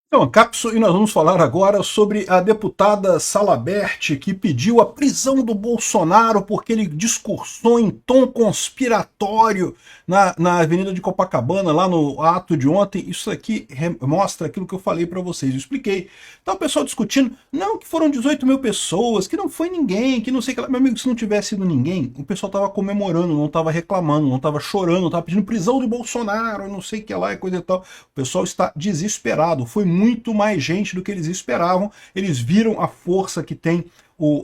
Então, Capso, e nós vamos falar agora sobre a deputada Salabert, que pediu a prisão do Bolsonaro porque ele discursou em tom conspiratório na Avenida de Copacabana, lá no ato de ontem. Isso aqui mostra aquilo que eu falei para vocês, eu expliquei. Então o pessoal discutindo, não, que foram 18 mil pessoas, que não foi ninguém, que não sei o que lá. Meu amigo, se não tivesse sido ninguém, o pessoal estava comemorando, não estava reclamando, não estava chorando, não estava pedindo prisão de Bolsonaro, não sei o que lá e coisa e tal. O pessoal está desesperado, foi muito mais gente do que eles esperavam, eles viram a força que tem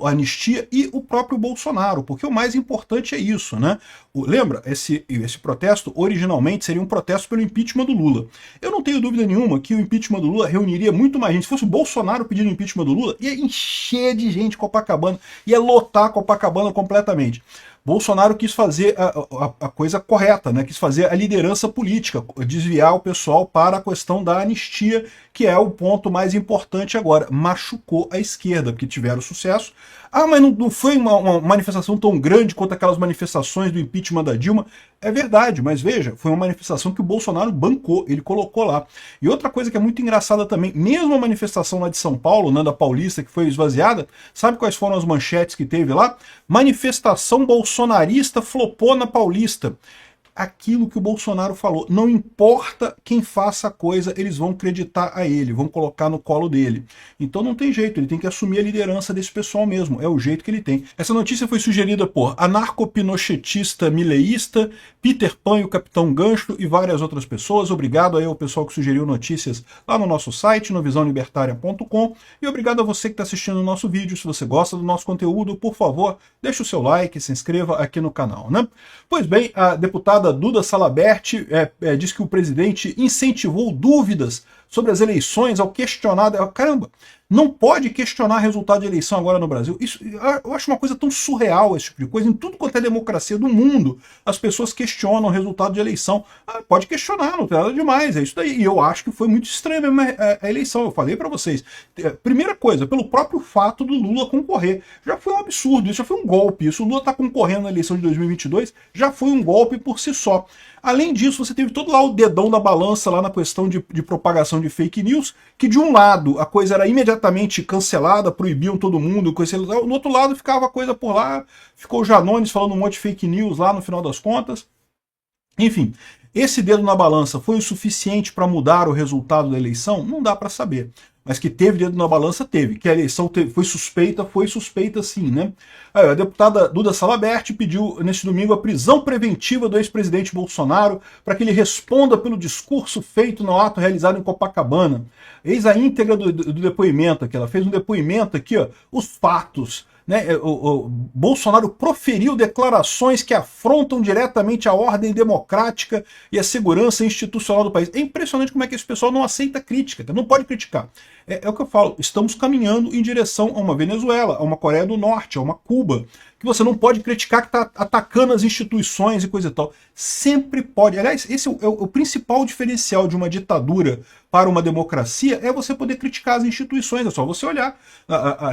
a anistia e o próprio Bolsonaro, porque o mais importante é isso, né? Lembra, esse protesto originalmente seria um protesto pelo impeachment do Lula. Eu não tenho dúvida nenhuma que o impeachment do Lula reuniria muito mais gente. Se fosse o Bolsonaro pedindo impeachment do Lula, ia encher de gente Copacabana, ia lotar Copacabana completamente. Bolsonaro quis fazer a coisa correta, né? Quis fazer a liderança política, desviar o pessoal para a questão da anistia, que é o ponto mais importante agora. Machucou a esquerda, porque tiveram sucesso. Ah, mas não foi uma manifestação tão grande quanto aquelas manifestações do impeachment da Dilma. É verdade, mas veja, foi uma manifestação que o Bolsonaro bancou, ele colocou lá. E outra coisa que é muito engraçada também, mesmo a manifestação lá de São Paulo, né, da Paulista, que foi esvaziada, sabe quais foram as manchetes que teve lá? Manifestação bolsonarista flopou na Paulista. Aquilo que o Bolsonaro falou, não importa quem faça a coisa, eles vão acreditar a ele, vão colocar no colo dele. Então não tem jeito, ele tem que assumir a liderança desse pessoal mesmo, é o jeito que ele tem. Essa notícia foi sugerida por anarcopinochetista mileísta, Peter Pan e o Capitão Gancho e várias outras pessoas. Obrigado aí ao pessoal que sugeriu notícias lá no nosso site, no visãolibertaria.com, e obrigado a você que está assistindo o nosso vídeo. Se você gosta do nosso conteúdo, por favor, deixe o seu like, se inscreva aqui no canal, né? Pois bem, a deputada Duda Salabert diz que o presidente incentivou dúvidas sobre as eleições ao questionar... Caramba, não pode questionar resultado de eleição agora no Brasil. Isso, eu acho uma coisa tão surreal esse tipo de coisa. Em tudo quanto é democracia do mundo, as pessoas questionam o resultado de eleição. Pode questionar, não tem nada demais, é isso daí. E eu acho que foi muito estranha mesmo a eleição. Eu falei para vocês. Primeira coisa, pelo próprio fato do Lula concorrer. Já foi um absurdo, isso já foi um golpe. Isso, o Lula está concorrendo na eleição de 2022, já foi um golpe por si só. Além disso, você teve todo lá o dedão da balança lá na questão de propagação de fake news, que de um lado a coisa era imediatamente cancelada, proibiam todo mundo, no outro lado ficava a coisa por lá, ficou o Janones falando um monte de fake news lá no final das contas. Enfim, esse dedo na balança foi o suficiente para mudar o resultado da eleição? Não dá para saber. Mas que teve dedo na balança, teve. Que a eleição foi suspeita sim, né? Aí, a deputada Duda Salabert pediu neste domingo a prisão preventiva do ex-presidente Bolsonaro para que ele responda pelo discurso feito no ato realizado em Copacabana. Eis a íntegra do depoimento, que ela fez um depoimento aqui, ó, os fatos. Né, o Bolsonaro proferiu declarações que afrontam diretamente a ordem democrática e a segurança institucional do país. É impressionante como é que esse pessoal não aceita crítica, não pode criticar. É o que eu falo, estamos caminhando em direção a uma Venezuela, a uma Coreia do Norte, a uma Cuba, que você não pode criticar que está atacando as instituições e coisa e tal. Sempre pode. Aliás, esse é o principal diferencial de uma ditadura para uma democracia, é você poder criticar as instituições. É só você olhar. A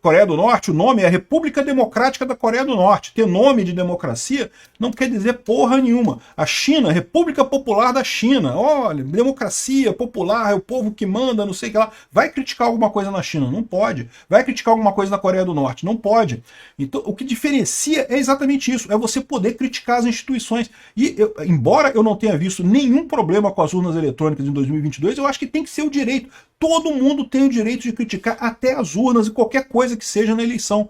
Coreia do Norte, o nome é República Democrática da Coreia do Norte. Ter nome de democracia não quer dizer porra nenhuma. A China, República Popular da China. Olha, democracia popular, é o povo que manda, não sei o que lá. Vai criticar alguma coisa na China? Não pode. Vai criticar alguma coisa na Coreia do Norte? Não pode. Então, o que diferencia é exatamente isso, é você poder criticar as instituições. E, embora eu não tenha visto nenhum problema com as urnas eletrônicas em 2022, eu acho que tem que ser o direito. Todo mundo tem o direito de criticar até as urnas e qualquer coisa que seja na eleição.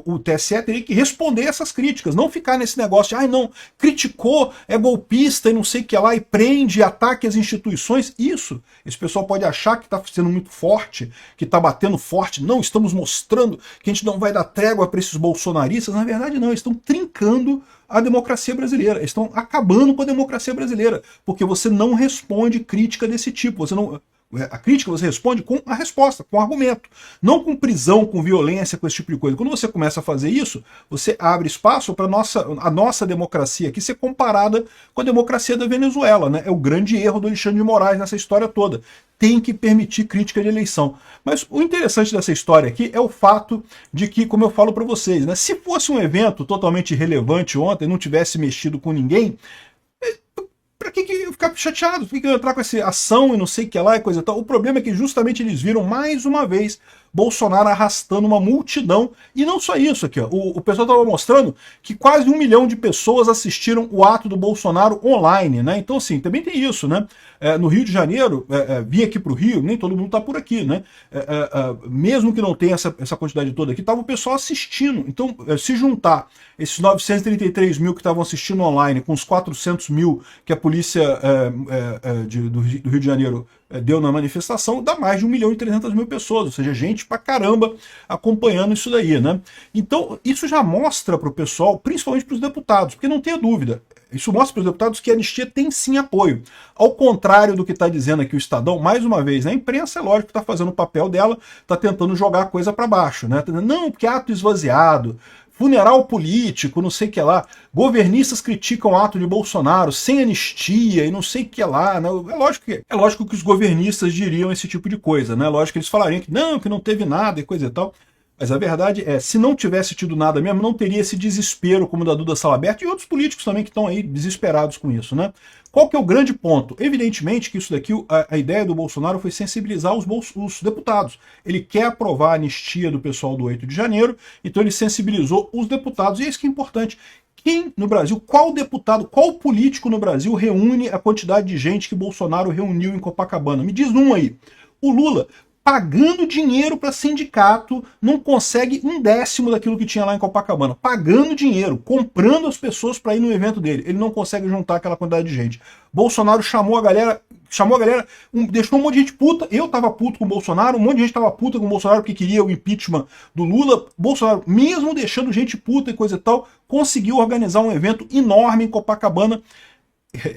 O TSE teria que responder essas críticas, não ficar nesse negócio de, não, criticou, é golpista e não sei o que lá, e prende, ataque as instituições. Isso, esse pessoal pode achar que está sendo muito forte, que está batendo forte. Não, estamos mostrando que a gente não vai dar trégua para esses bolsonaristas. Na verdade, não, eles estão trincando a democracia brasileira, eles estão acabando com a democracia brasileira, porque você não responde crítica desse tipo, você não... A crítica você responde com a resposta, com argumento. Não com prisão, com violência, com esse tipo de coisa. Quando você começa a fazer isso, você abre espaço para a nossa democracia aqui ser comparada com a democracia da Venezuela, né? É o grande erro do Alexandre de Moraes nessa história toda. Tem que permitir crítica de eleição. Mas o interessante dessa história aqui é o fato de que, como eu falo para vocês, né, se fosse um evento totalmente irrelevante ontem, não tivesse mexido com ninguém, Pra que eu ficar chateado? Por que eu entrar com essa ação e não sei o que lá e coisa e tal? O problema é que justamente eles viram mais uma vez Bolsonaro arrastando uma multidão. E não só isso aqui, ó. O pessoal estava mostrando que quase 1 milhão de pessoas assistiram o ato do Bolsonaro online, né? Então, assim, também tem isso, né? No Rio de Janeiro, vim aqui para o Rio, nem todo mundo está por aqui, né? Mesmo que não tenha essa quantidade toda aqui, estava o pessoal assistindo. Então, se juntar esses 933 mil que estavam assistindo online com os 400 mil que a polícia do Rio de Janeiro deu na manifestação, dá mais de 1 milhão e 300 mil pessoas, ou seja, gente pra caramba acompanhando isso daí, né? Então, isso já mostra para o pessoal, principalmente para os deputados, porque não tenha dúvida, isso mostra para os deputados que a anistia tem sim apoio. Ao contrário do que está dizendo aqui o Estadão, mais uma vez, a imprensa, é lógico que está fazendo o papel dela, está tentando jogar a coisa para baixo, né? Não, porque ato esvaziado, funeral político, não sei o que lá, governistas criticam o ato de Bolsonaro sem anistia e não sei o que lá, né? É lógico que os governistas diriam esse tipo de coisa, né? É lógico que eles falariam que não teve nada e coisa e tal. Mas a verdade é, se não tivesse tido nada mesmo, não teria esse desespero como o da Duda Salabert e outros políticos também que estão aí desesperados com isso, né? Qual que é o grande ponto? Evidentemente que isso daqui, a ideia do Bolsonaro foi sensibilizar os deputados. Ele quer aprovar a anistia do pessoal do 8 de janeiro, então ele sensibilizou os deputados, e é isso que é importante. Quem no Brasil, qual deputado, qual político no Brasil reúne a quantidade de gente que Bolsonaro reuniu em Copacabana? Me diz um aí. O Lula, pagando dinheiro para sindicato, não consegue 1/10 daquilo que tinha lá em Copacabana. Pagando dinheiro, comprando as pessoas para ir no evento dele. Ele não consegue juntar aquela quantidade de gente. Bolsonaro chamou a galera, deixou um monte de gente puta. Eu tava puto com o Bolsonaro, um monte de gente tava puta com o Bolsonaro porque queria o impeachment do Lula. Bolsonaro, mesmo deixando gente puta e coisa e tal, conseguiu organizar um evento enorme em Copacabana.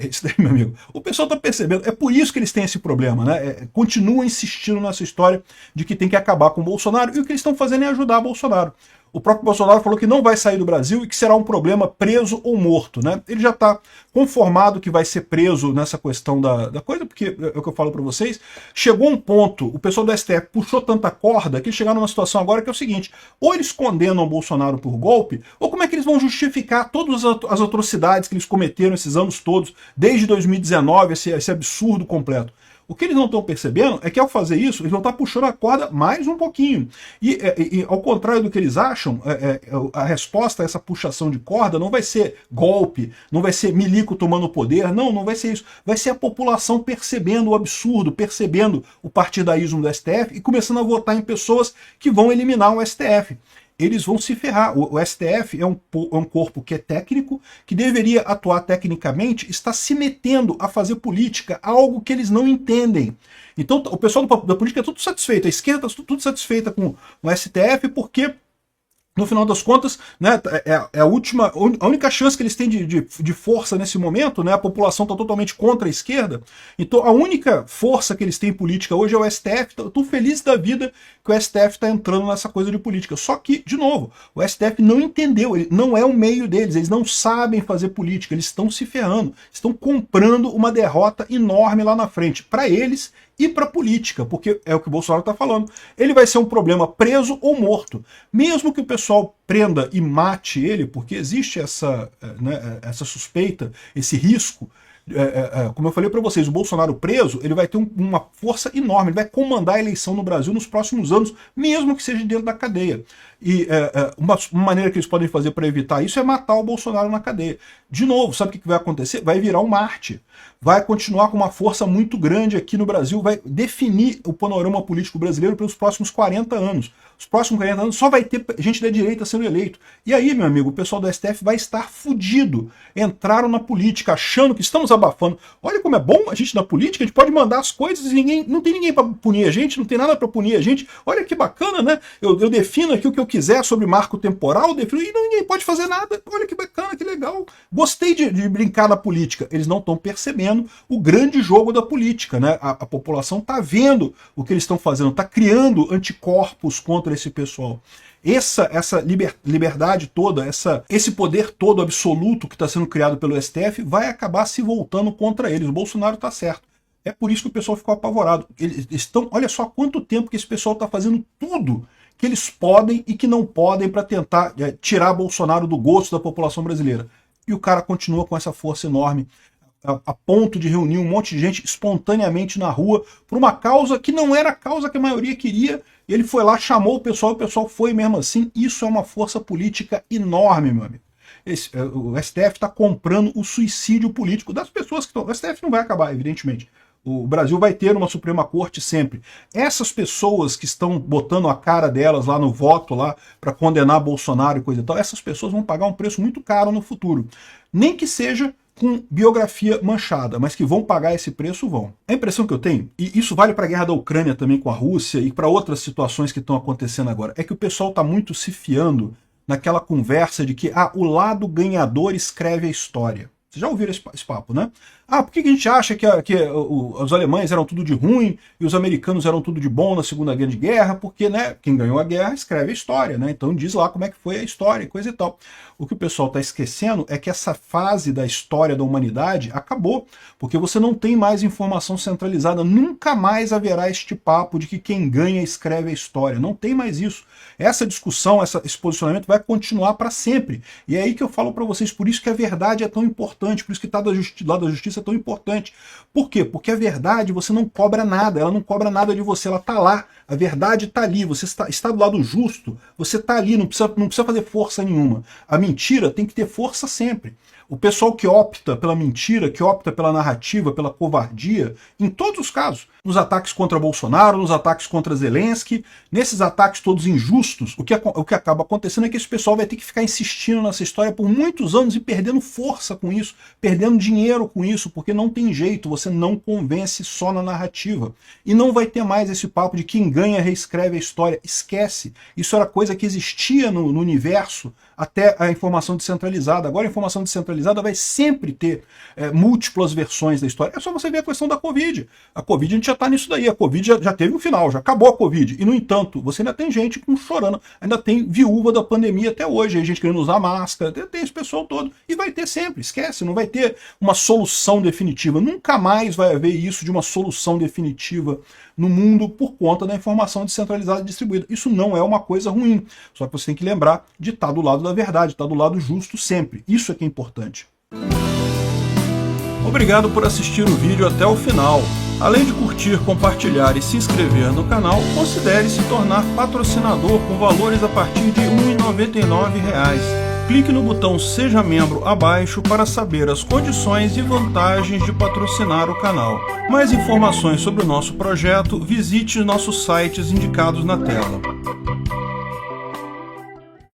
Isso daí, meu amigo, o pessoal tá percebendo, é por isso que eles têm esse problema, né? Continuam insistindo nessa história de que tem que acabar com o Bolsonaro, e o que eles estão fazendo é ajudar o Bolsonaro. O próprio Bolsonaro falou que não vai sair do Brasil e que será um problema preso ou morto, né? Ele já está conformado que vai ser preso nessa questão da coisa, porque é o que eu falo para vocês, chegou um ponto, o pessoal do STF puxou tanta corda que eles chegaram numa situação agora que é o seguinte, ou eles condenam o Bolsonaro por golpe, ou como é que eles vão justificar todas as atrocidades que eles cometeram esses anos todos, desde 2019, esse absurdo completo. O que eles não estão percebendo é que ao fazer isso, eles vão estar puxando a corda mais um pouquinho. E ao contrário do que eles acham, a resposta a essa puxação de corda não vai ser golpe, não vai ser milico tomando poder, não vai ser isso. Vai ser a população percebendo o absurdo, percebendo o partidaísmo do STF e começando a votar em pessoas que vão eliminar o STF. Eles vão se ferrar. O STF é um corpo que é técnico, que deveria atuar tecnicamente, está se metendo a fazer política, algo que eles não entendem. Então o pessoal da política é tudo satisfeito, a esquerda está tudo satisfeita com o STF, porque no final das contas, né, a única chance que eles têm de força nesse momento, né, a população está totalmente contra a esquerda, então a única força que eles têm em política hoje é o STF. Estou feliz da vida que o STF está entrando nessa coisa de política. Só que, de novo, o STF não entendeu, ele não é o meio deles, eles não sabem fazer política, eles estão se ferrando, estão comprando uma derrota enorme lá na frente, para eles e para a política, porque é o que o Bolsonaro está falando. Ele vai ser um problema preso ou morto. Mesmo que o pessoal prenda e mate ele, porque existe essa suspeita, esse risco. Como eu falei para vocês, o Bolsonaro preso, ele vai ter uma força enorme, ele vai comandar a eleição no Brasil nos próximos anos, mesmo que seja dentro da cadeia. E uma maneira que eles podem fazer para evitar isso é matar o Bolsonaro na cadeia. De novo, sabe o que vai acontecer? Vai virar um Marte. Vai continuar com uma força muito grande aqui no Brasil, vai definir o panorama político brasileiro pelos próximos 40 anos. Os próximos 40 anos só vai ter gente da direita sendo eleito. E aí, meu amigo, o pessoal do STF vai estar fudido. Entraram na política achando que estamos abafando. Olha como é bom a gente na política, a gente pode mandar as coisas e não tem ninguém para punir a gente, não tem nada para punir a gente. Olha que bacana, né? Eu defino aqui o que eu quiser sobre marco temporal, defino, e ninguém pode fazer nada. Olha que bacana, que legal. Gostei de brincar na política. Eles não estão percebendo o grande jogo da política, né? A população está vendo o que eles estão fazendo, está criando anticorpos contra esse pessoal. Essa liberdade toda, esse poder todo absoluto que está sendo criado pelo STF vai acabar se voltando contra eles. O Bolsonaro está certo. É por isso que o pessoal ficou apavorado. Eles estão, olha só quanto tempo que esse pessoal está fazendo tudo que eles podem e que não podem para tentar tirar Bolsonaro do gosto da população brasileira. E o cara continua com essa força enorme. a ponto de reunir um monte de gente espontaneamente na rua por uma causa que não era a causa que a maioria queria. Ele foi lá, chamou o pessoal foi mesmo assim. Isso é uma força política enorme, meu amigo. O STF está comprando o suicídio político das pessoas que estão... O STF não vai acabar, evidentemente. O Brasil vai ter uma Suprema Corte sempre. Essas pessoas que estão botando a cara delas lá no voto lá para condenar Bolsonaro e coisa e tal, essas pessoas vão pagar um preço muito caro no futuro. Nem que seja com biografia manchada, mas que vão pagar esse preço, vão. A impressão que eu tenho, e isso vale para a guerra da Ucrânia também com a Rússia e para outras situações que estão acontecendo agora, é que o pessoal está muito se fiando naquela conversa de que o lado ganhador escreve a história. Vocês já ouviram esse papo, né? Por que a gente acha que os alemães eram tudo de ruim e os americanos eram tudo de bom na Segunda Grande Guerra? Porque, né, quem ganhou a guerra escreve a história, né? Então diz lá como é que foi a história e coisa e tal. O que o pessoal está esquecendo é que essa fase da história da humanidade acabou, porque você não tem mais informação centralizada. Nunca mais haverá este papo de que quem ganha escreve a história. Não tem mais isso. Essa discussão, esse posicionamento vai continuar para sempre. E é aí que eu falo para vocês, por isso que a verdade é tão importante, por isso que lá da justiça é tão importante. Por quê? Porque a verdade você não cobra nada, ela não cobra nada de você, ela está lá, a verdade está ali, você está do lado justo, você está ali, não precisa fazer força nenhuma. A mentira tem que ter força sempre. O pessoal que opta pela mentira, que opta pela narrativa, pela covardia, em todos os casos, nos ataques contra Bolsonaro, nos ataques contra Zelensky, nesses ataques todos injustos, o que acaba acontecendo é que esse pessoal vai ter que ficar insistindo nessa história por muitos anos e perdendo força com isso, perdendo dinheiro com isso, porque não tem jeito, você não convence só na narrativa. E não vai ter mais esse papo de quem ganha reescreve a história. Esquece. Isso era coisa que existia no universo até a informação descentralizada. Agora a informação descentralizada vai sempre ter múltiplas versões da história. É só você ver a questão da Covid. A Covid a gente já está nisso daí. A Covid já teve um final, já acabou a Covid. E, no entanto, você ainda tem gente chorando, ainda tem viúva da pandemia até hoje, gente querendo usar máscara, tem esse pessoal todo. E vai ter sempre, esquece, não vai ter uma solução definitiva. Nunca mais vai haver isso de uma solução definitiva no mundo por conta da informação descentralizada e distribuída. Isso não é uma coisa ruim, só que você tem que lembrar de estar do lado da verdade, estar do lado justo sempre. Isso é que é importante. Obrigado por assistir o vídeo até o final. Além de curtir, compartilhar e se inscrever no canal, considere se tornar patrocinador com valores a partir de R$ 1,99. Clique no botão Seja Membro abaixo para saber as condições e vantagens de patrocinar o canal. Mais informações sobre o nosso projeto, visite nossos sites indicados na tela.